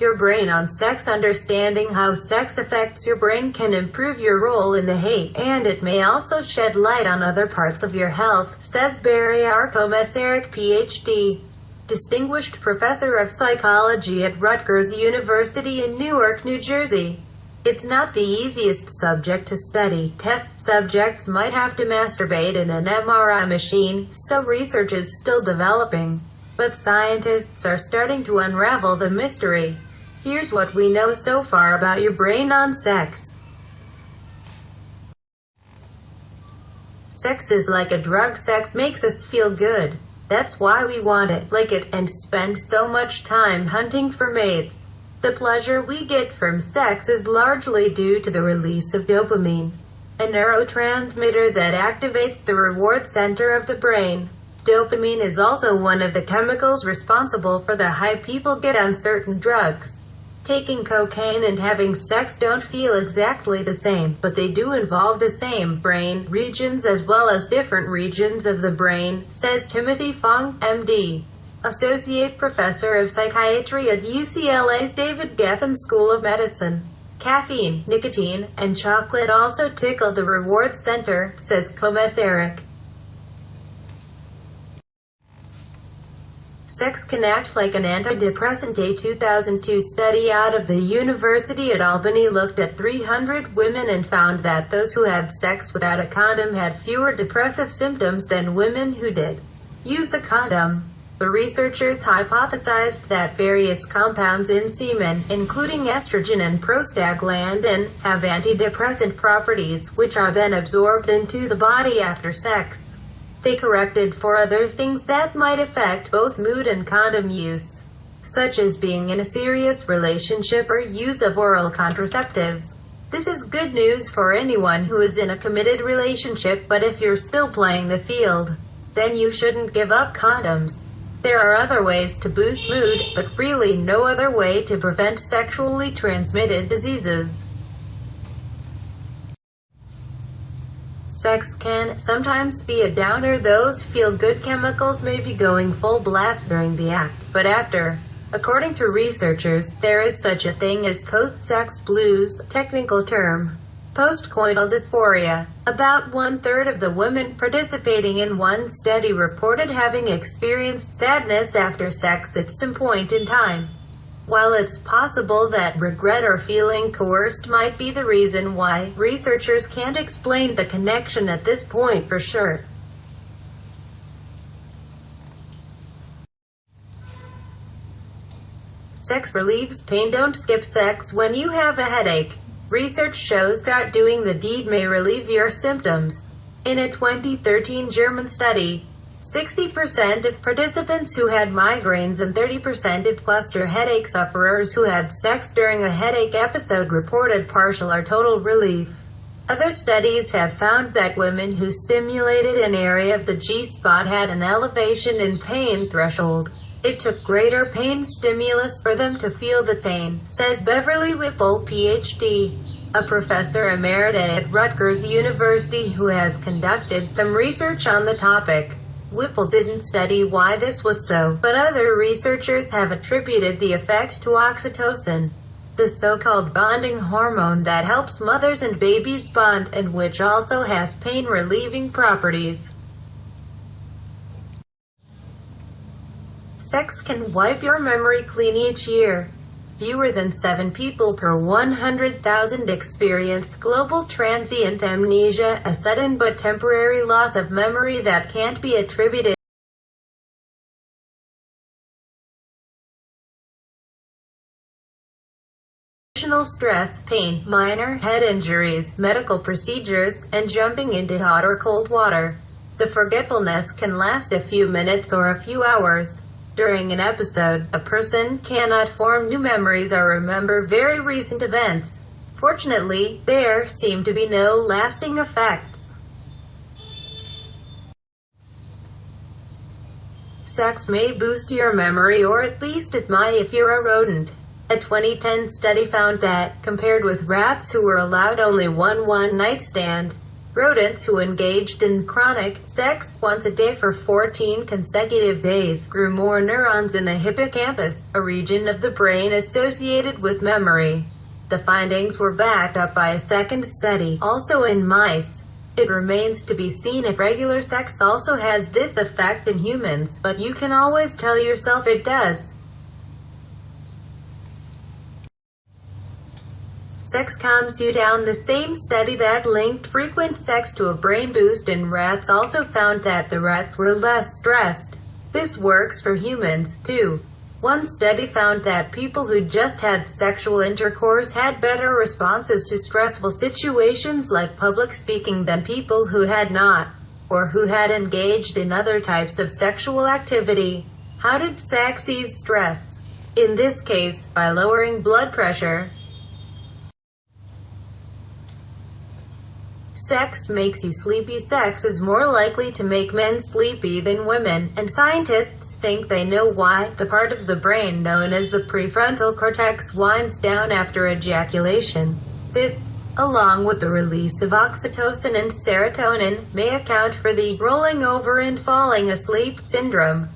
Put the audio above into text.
Your brain on sex. Understanding how sex affects your brain can improve your role in the hate, and it may also shed light on other parts of your health, says Barry R. Komisarek, Ph.D., Distinguished Professor of Psychology at Rutgers University in Newark, New Jersey. It's not the easiest subject to study. Test subjects might have to masturbate in an MRI machine, so research is still developing. But scientists are starting to unravel the mystery. Here's what we know so far about your brain on sex. Sex is like a drug. Sex makes us feel good. That's why we want it, like it, and spend so much time hunting for mates. The pleasure we get from sex is largely due to the release of dopamine, a neurotransmitter that activates the reward center of the brain. Dopamine is also one of the chemicals responsible for the high people get on certain drugs. Taking cocaine and having sex don't feel exactly the same, but they do involve the same brain regions as well as different regions of the brain, says Timothy Fong, M.D., Associate Professor of Psychiatry at UCLA's David Geffen School of Medicine. Caffeine, nicotine, and chocolate also tickle the reward center, says Komisarek. Sex can act like an antidepressant. A 2002 study out of the University at Albany looked at 300 women and found that those who had sex without a condom had fewer depressive symptoms than women who did use a condom. The researchers hypothesized that various compounds in semen, including estrogen and prostaglandin, have antidepressant properties, which are then absorbed into the body after sex. They corrected for other things that might affect both mood and condom use, such as being in a serious relationship or use of oral contraceptives. This is good news for anyone who is in a committed relationship, but if you're still playing the field, then you shouldn't give up condoms. There are other ways to boost mood, but really no other way to prevent sexually transmitted diseases. Sex can sometimes be a downer. Those feel-good chemicals may be going full blast during the act, but after. According to researchers, there is such a thing as post-sex blues, technical term, postcoital dysphoria. About 1/3 of the women participating in one study reported having experienced sadness after sex at some point in time. While it's possible that regret or feeling coerced might be the reason why, researchers can't explain the connection at this point for sure. Sex relieves pain. Don't skip sex when you have a headache. Research shows that doing the deed may relieve your symptoms. In a 2013 German study, 60% of participants who had migraines and 30% of cluster headache sufferers who had sex during a headache episode reported partial or total relief. Other studies have found that women who stimulated an area of the G-spot had an elevation in pain threshold. It took greater pain stimulus for them to feel the pain, says Beverly Whipple, Ph.D., a professor emerita at Rutgers University who has conducted some research on the topic. Whipple didn't study why this was so, but other researchers have attributed the effect to oxytocin, the so-called bonding hormone that helps mothers and babies bond and which also has pain-relieving properties. Sex can wipe your memory clean each year. Fewer than 7 people per 100,000 experience global transient amnesia, a sudden but temporary loss of memory that can't be attributed to emotional stress, pain, minor head injuries, medical procedures, and jumping into hot or cold water. The forgetfulness can last a few minutes or a few hours. During an episode, a person cannot form new memories or remember very recent events. Fortunately, there seem to be no lasting effects. Sex may boost your memory, or at least it might if you're a rodent. A 2010 study found that, compared with rats who were allowed only one one-night stand, Rodents who engaged in chronic sex once a day for 14 consecutive days grew more neurons in the hippocampus, a region of the brain associated with memory. The findings were backed up by a second study, also in mice. It remains to be seen if regular sex also has this effect in humans, but you can always tell yourself it does. Sex calms you down. The same study that linked frequent sex to a brain boost in rats also found that the rats were less stressed. This works for humans, too. One study found that people who just had sexual intercourse had better responses to stressful situations like public speaking than people who had not, or who had engaged in other types of sexual activity. How did sex ease stress? In this case, by lowering blood pressure. Sex makes you sleepy. Sex is more likely to make men sleepy than women, and scientists think they know why. The part of the brain known as the prefrontal cortex winds down after ejaculation. This, along with the release of oxytocin and serotonin, may account for the rolling over and falling asleep syndrome.